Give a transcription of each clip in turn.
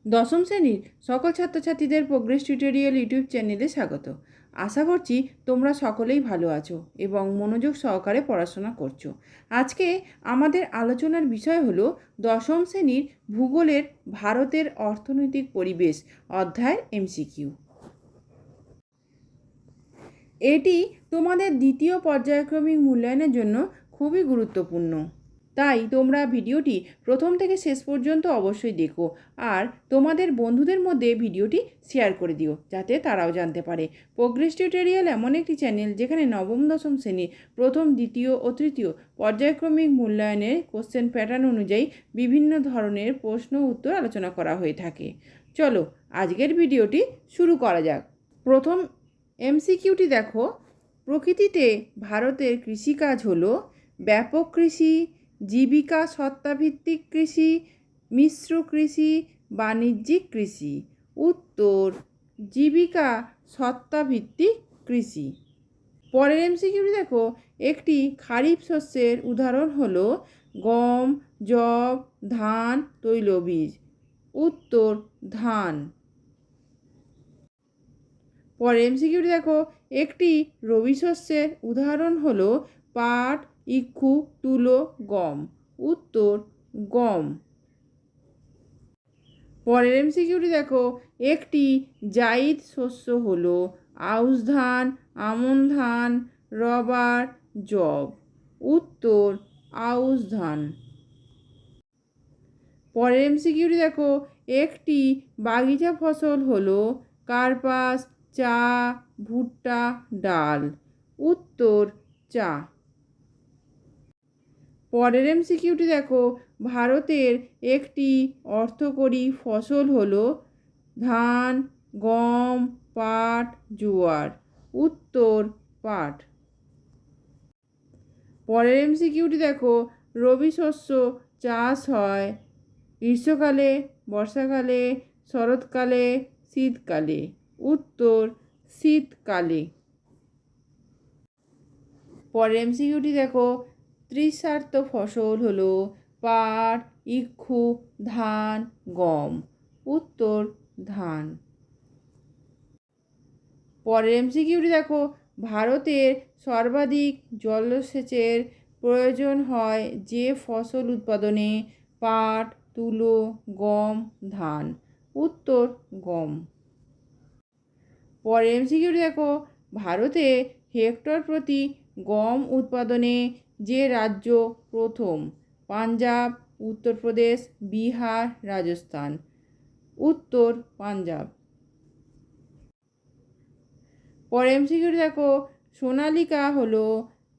দশম শ্রেণীর সকল ছাত্রছাত্রীদের প্রোগ্রেস টিউটোরিয়াল ইউটিউব চ্যানেলে স্বাগত। আশা করছি তোমরা সকলেই ভালো আছো এবং মনোযোগ সহকারে পড়াশোনা করছো। আজকে আমাদের আলোচনার বিষয় হলো দশম শ্রেণীর ভূগোলের ভারতের অর্থনৈতিক পরিবেশ অধ্যায়ের এমসিকিউ। এটি তোমাদের দ্বিতীয় পর্যায়ক্রমিক মূল্যায়নের জন্য খুবই গুরুত্বপূর্ণ, তাই তোমরা ভিডিওটি প্রথম থেকে শেষ পর্যন্ত অবশ্যই দেখো আর তোমাদের বন্ধুদের মধ্যে ভিডিওটি শেয়ার করে দিও যাতে তারাও জানতে পারে। প্রোগ্রেস টিউটোরিয়াল এমন একটি চ্যানেল যেখানে নবম দশম শ্রেণীর প্রথম, দ্বিতীয় ও তৃতীয় পর্যায়ক্রমিক মূল্যায়নের কোশ্চেন প্যাটার্ন অনুযায়ী বিভিন্ন ধরনের প্রশ্ন উত্তর আলোচনা করা হয়ে থাকে। চলো আজকের ভিডিওটি শুরু করা যাক। প্রথম এমসিকিউটি দেখো, প্রকৃতিতে ভারতের কৃষিকাজ হলো ব্যাপক কৃষি, জীবিকা সত্তাভিত্তিক কৃষি, মিশ্র কৃষি, বাণিজ্যিক কৃষি। উত্তর জীবিকা সত্তাভিত্তিক কৃষি। পরের এমসিকিউটি দেখো, একটি খারিফ শস্যের উদাহরণ হলো গম, যব, ধান, তৈলবীজ। উত্তর ধান। পরের এমসিকিউটি দেখো, একটি রবি শস্যের উদাহরণ হলো পাট, ইক্ষু, তুলো, গম। উত্তর গম। পরের এমসিকিউটি দেখো, একটি জায়িদ শস্য হলো আউশ ধান, আমন ধান, রবার, যব। উত্তর আউশ ধান। পরের এমসিকিউটি দেখো, একটি বাগিচা ফসল হলো কার্পাস, চা, ভুট্টা, ডাল। উত্তর চা। পরের এমসিকিউটি দেখো, ভারতের একটি অর্থকরী ফসল হলো ধান, গম, পাট, জোয়ার। উত্তর পাট। পরের এমসিকিউটি দেখো, রবি শস্য চাষ হয় গ্রীষ্মকালে, বর্ষাকালে, শরৎকালে, শীতকালে। উত্তর শীতকালে। পরের এমসিকিউটি দেখো, ত্রিশার্ত ফসল হলো পাট, ইক্ষু, ধান, গম। উত্তর ধান। পরের এমসিকিউটি দেখো, ভারতের সর্বাধিক জলসেচের প্রয়োজন হয় যে ফসল উৎপাদনে? পাট, তুলো, গম, ধান। উত্তর গম। পরের এমসিকিউটি দেখো, ভারতে হেক্টর প্রতি গম উৎপাদনে যে রাজ্য প্রথম? পাঞ্জাব, উত্তরপ্রদেশ, বিহার, রাজস্থান। উত্তর পাঞ্জাব। পরের এমসিকিউটি দেখো, সোনালিকা হলো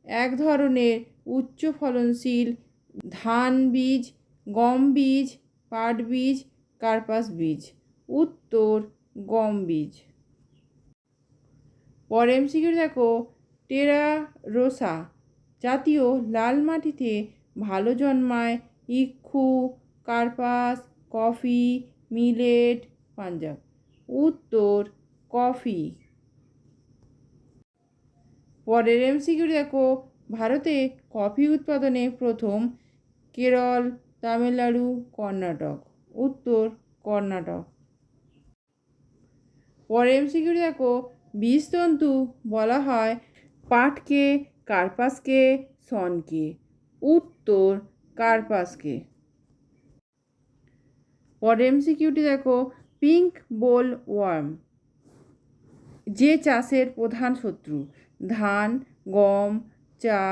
এক ধরনের উচ্চ ফলনশীল ধান বীজ, গম বীজ, পাট বীজ, কার্পাস বীজ। উত্তর গম বীজ। পরের এমসিকিউ দেখো, টেরারোসা জাতীয় লাল মাটিতে ভালো জন্মায় ইক্ষু, কার্পাস, কফি, মিলেট, পাঞ্জাব। উত্তর কফি। পরের এমসিকিউ দেখো, ভারতে কফি উৎপাদনে প্রথম? কেরল, তামিলনাড়ু, কর্ণাটক। উত্তর কর্ণাটক। পরের এমসিকিউ দেখো, বীজতন্তু বলা হয় পাটকে, কার্পাসকে, শনকে। উত্তর কার্পাসকে। পরের এমসিকিউটি দেখো, পিঙ্ক বোল ওয়ার্ম যে চাষের প্রধান শত্রু? ধান, গম, চা,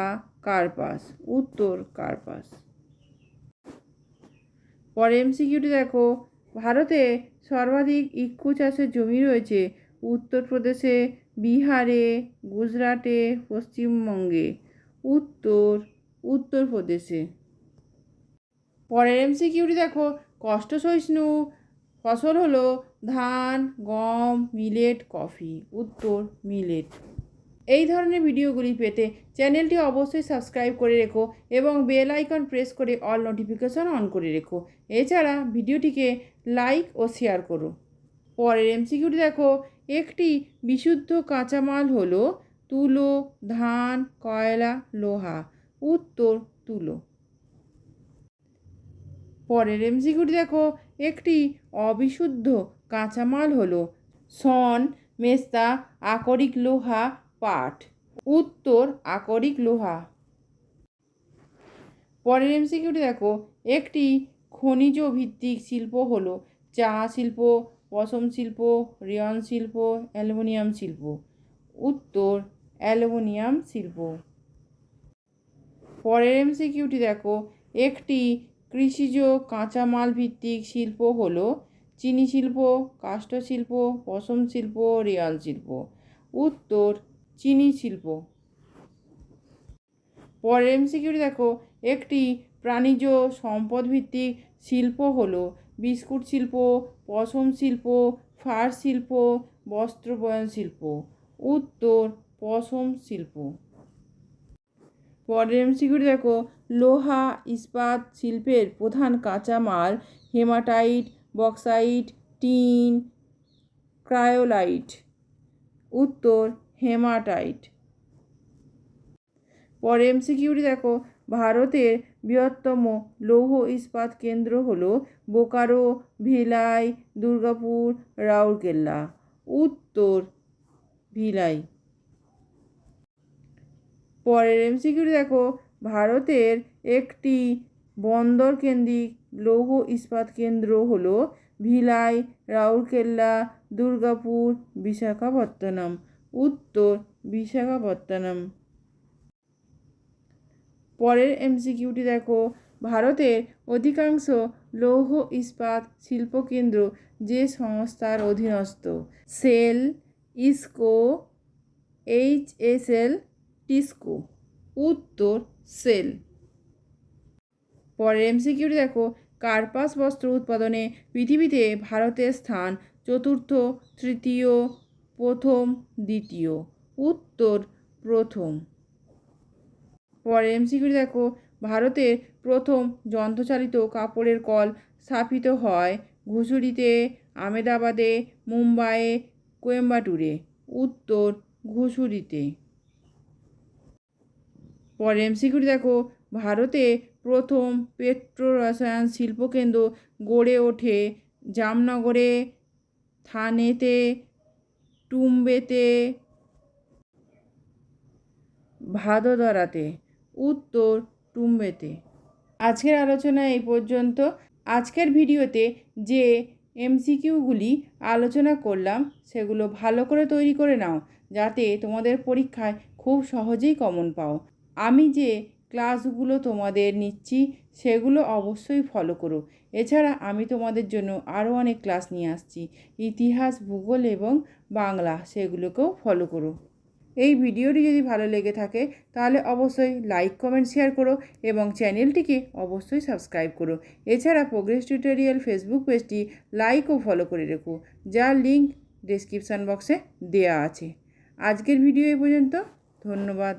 কার্পাস। উত্তর কার্পাস। পরের এমসিকিউটি দেখো, ভারতে সর্বাধিক ইক্ষু চাষের জমি রয়েছে উত্তরপ্রদেশে, বিহারে, গুজরাটে, পশ্চিমবঙ্গে। উত্তর উত্তরপ্রদেশে। পরের এমসিকিউটি দেখো, কষ্ট সহিষ্ণু ফসল হলো ধান, গম, মিলেট, কফি। উত্তর মিলেট। এই ধরনের ভিডিওগুলি পেতে চ্যানেলটি অবশ্যই সাবস্ক্রাইব করে রেখো এবং বেল আইকন প্রেস করে অল নোটিফিকেশন অন করে রেখো। এছাড়া ভিডিওটিকে লাইক ও শেয়ার করো। পরের এমসিকিউটি দেখো, একটি বিশুদ্ধ কাঁচামাল হলো তুলো, ধান, কয়লা, লোহা। উত্তর তুলো। পরের এমসিকিউটি দেখো, একটি অবিশুদ্ধ কাঁচামাল হলো শন, মেস্তা, আকরিক লোহা, পাট। উত্তর আকরিক লোহা। পরের এমসিকিউটি দেখো, একটি খনিজ ভিত্তিক শিল্প হলো চা শিল্প, পশম শিল্প, রেয়ন শিল্প, অ্যালুমিনিয়াম শিল্প। উত্তর অ্যালুমিনিয়াম শিল্প। পরের এমসিকিউটি দেখো, একটি কৃষিজ কাঁচামাল ভিত্তিক শিল্প হলো চিনি শিল্প, কাষ্ঠ শিল্প, পশম শিল্প, রেয়ন শিল্প। উত্তর চিনি শিল্প। পরের এমসিকিউটি দেখো, একটি প্রাণীজ সম্পদ ভিত্তিক শিল্প হলো বিস্কুট শিল্প, পশম শিল্প, ফার শিল্প, বস্ত্র বয়ন শিল্প। উত্তর পশম শিল্প। পরের এমসিকিউটি দেখো, লোহা ইস্পাত শিল্পের প্রধান কাঁচামাল হেমাটাইট, বক্সাইট, টিন, ক্রায়োলাইট। উত্তর হেমাটাইট। পরে এমসিকিউটি দেখো, ভারতের বৃহত্তম লৌহ ইস্পাত কেন্দ্র হলো বোকারো, ভিলাই, দুর্গাপুর, রাউরকেল্লা। উত্তর ভিলাই। পরের এমসিকিউটি দেখো, ভারতের একটি বন্দর কেন্দ্রিক লৌহ ইস্পাত কেন্দ্র হলো ভিলাই, রাউরকেল্লা, দুর্গাপুর, বিশাখাপত্তনম। উত্তর বিশাখাপত্তনম। পরের এমসিকিউটি দেখো, ভারতের অধিকাংশ লৌহ ইস্পাত শিল্পকেন্দ্র যে সংস্থার অধীনস্থ? সেল, ইস্কো, HSL, টিস্কো। উত্তর সেল। পরের এমসিকিউটি দেখো, কার্পাস বস্ত্র উৎপাদনে পৃথিবীতে ভারতের স্থান চতুর্থ, তৃতীয়, প্রথম, দ্বিতীয়। উত্তর প্রথম। পরের এমসিকিউটি দেখো, ভারতের প্রথম যন্ত্রচালিত কাপড়ের কল স্থাপিত হয় ঘুষুরিতে, আহমেদাবাদে, মুম্বাইয়ে, কোয়েম্বাটুরে। উত্তর ঘুষুরিতে। পরের এমসিকিউটি দেখো, ভারতে প্রথম পেট্রো রসায়ন শিল্পকেন্দ্র গড়ে ওঠে জামনগরে, থানেতে, টুম্বেতে, ভাদোদরাতে। উত্তর টুম্বেতে। আজকের আলোচনা এই পর্যন্ত। আজকের ভিডিওতে যে এমসিকিউগুলি আলোচনা করলাম সেগুলো ভালো করে তৈরি করে নাও, যাতে তোমাদের পরীক্ষায় খুব সহজেই কমন পাও। আমি যে ক্লাসগুলো তোমাদের নিচ্ছি সেগুলো অবশ্যই ফলো করো। এছাড়া আমি তোমাদের জন্য আরও অনেক ক্লাস নিয়ে আসছি, ইতিহাস, ভূগোল এবং বাংলা, সেগুলোকেও ফলো করো। এই ভিডিওটি যদি ভালো লেগে থাকে তাহলে অবশ্যই লাইক, কমেন্ট, শেয়ার করো এবং চ্যানেলটিকে অবশ্যই সাবস্ক্রাইব করো। এছাড়া প্রোগ্রেস টিউটোরিয়াল ফেসবুক পেজটি লাইক ও ফলো করে রেখো, যার লিঙ্ক ডেসক্রিপশান বক্সে দেওয়া আছে। আজকের ভিডিও এই পর্যন্ত। ধন্যবাদ।